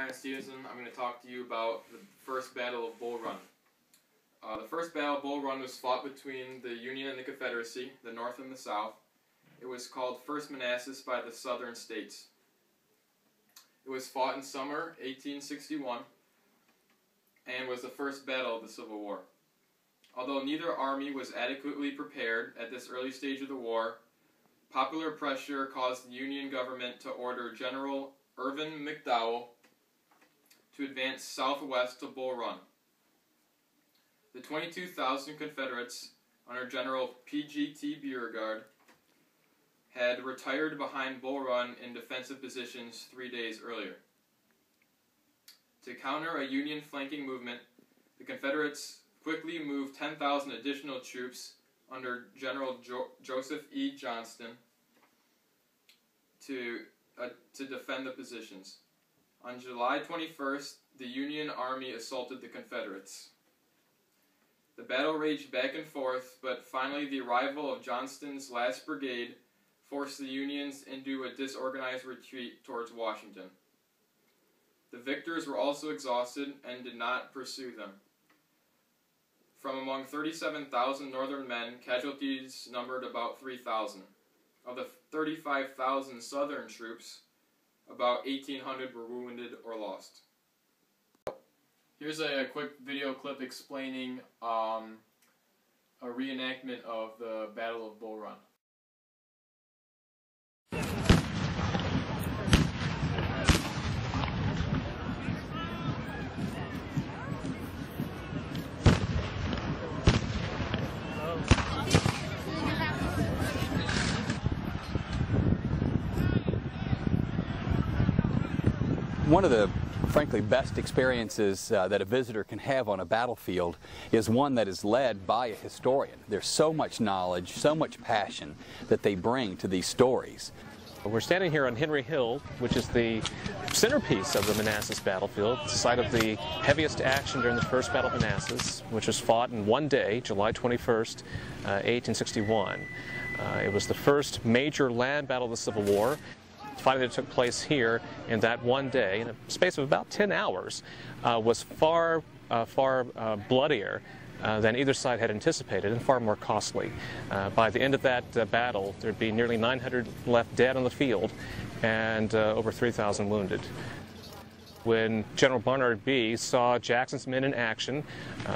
Ryan Stevenson. I'm going to talk to you about the First Battle of Bull Run. The First Battle of Bull Run was fought between the Union and the Confederacy, the North and the South. It was called First Manassas by the Southern states. It was fought in summer 1861 and was the first battle of the Civil War. Although neither army was adequately prepared at this early stage of the war, popular pressure caused the Union government to order General Irvin McDowell to advance southwest to Bull Run. The 22,000 Confederates under General P.G.T. Beauregard had retired behind Bull Run in defensive positions 3 days earlier. To counter a Union flanking movement, the Confederates quickly moved 10,000 additional troops under General Joseph E. Johnston to defend the positions. On July 21st, the Union Army assaulted the Confederates. The battle raged back and forth, but finally the arrival of Johnston's last brigade forced the Unions into a disorganized retreat towards Washington. The victors were also exhausted and did not pursue them. From among 37,000 Northern men, casualties numbered about 3,000. Of the 35,000 Southern troops, about 1,800 were wounded or lost. Here's a quick video clip explaining a reenactment of the Battle of Bull Run. One of the, frankly, best experiences that a visitor can have on a battlefield is one that is led by a historian. There's so much knowledge, so much passion that they bring to these stories. We're standing here on Henry Hill, which is the centerpiece of the Manassas battlefield, the site of the heaviest action during the First Battle of Manassas, which was fought in one day, July 21st, 1861. It was the first major land battle of the Civil War. The fighting that took place here in that one day, in a space of about 10 hours, was far bloodier than either side had anticipated and far more costly. By the end of that battle, there'd be nearly 900 left dead on the field and over 3,000 wounded. When General Barnard Bee saw Jackson's men in action,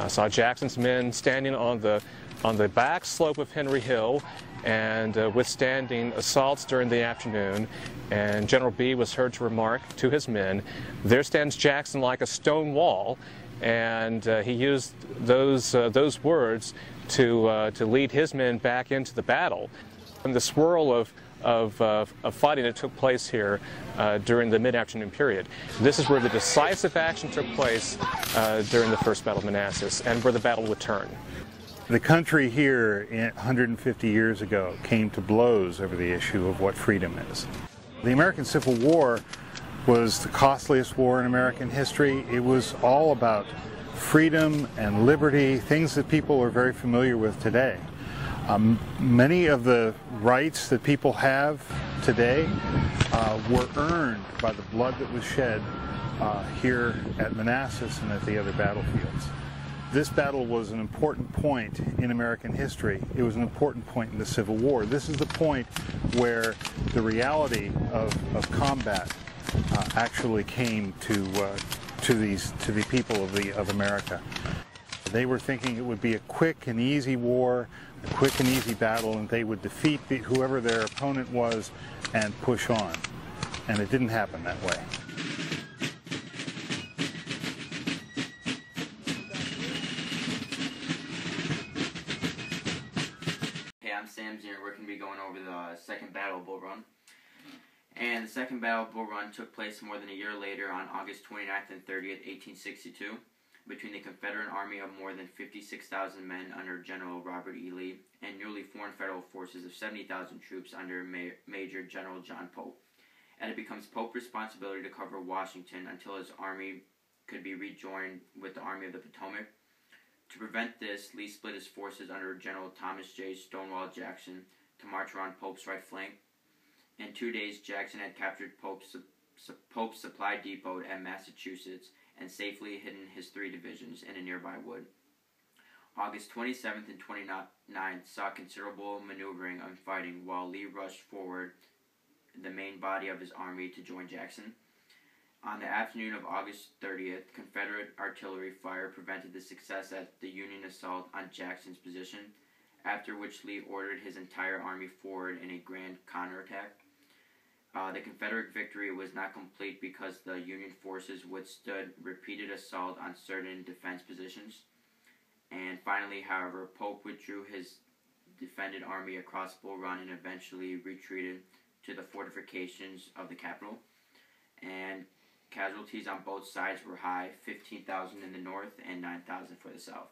saw Jackson's men standing on the back slope of Henry Hill and withstanding assaults during the afternoon, and General Bee was heard to remark to his men, "There stands Jackson like a stone wall," and he used those words to lead his men back into the battle. And the swirl of fighting that took place here during the mid-afternoon period. This is where the decisive action took place during the First Battle of Manassas, and where the battle would turn. The country here 150 years ago came to blows over the issue of what freedom is. The American Civil War was the costliest war in American history. It was all about freedom and liberty, things that people are very familiar with today. Many of the rights that people have today were earned by the blood that was shed here at Manassas and at the other battlefields. This battle was an important point in American history. It was an important point in the Civil War. This is the point where the reality of combat actually came to the people of America. They were thinking it would be a quick and easy war, a quick and easy battle, and they would defeat whoever their opponent was and push on. And it didn't happen that way. I'm Sam Zier. We're going to be going over the Second Battle of Bull Run. And the Second Battle of Bull Run took place more than a year later on August 29th and 30th, 1862, between the Confederate Army of more than 56,000 men under General Robert E. Lee and newly formed federal forces of 70,000 troops under Major General John Pope. And it becomes Pope's responsibility to cover Washington until his army could be rejoined with the Army of the Potomac. To prevent this, Lee split his forces under General Thomas J. Stonewall Jackson to march around Pope's right flank. In 2 days, Jackson had captured Pope's Pope's supply depot at Massachusetts and safely hidden his 3 divisions in a nearby wood. August 27th and 29th saw considerable maneuvering and fighting while Lee rushed forward the main body of his army to join Jackson. On the afternoon of August 30th, Confederate artillery fire prevented the success at the Union assault on Jackson's position, after which Lee ordered his entire army forward in a grand counterattack. The Confederate victory was not complete because the Union forces withstood repeated assault on certain defense positions. And finally, however, Pope withdrew his defended army across Bull Run and eventually retreated to the fortifications of the capital. And casualties on both sides were high, 15,000 in the north and 9,000 for the south.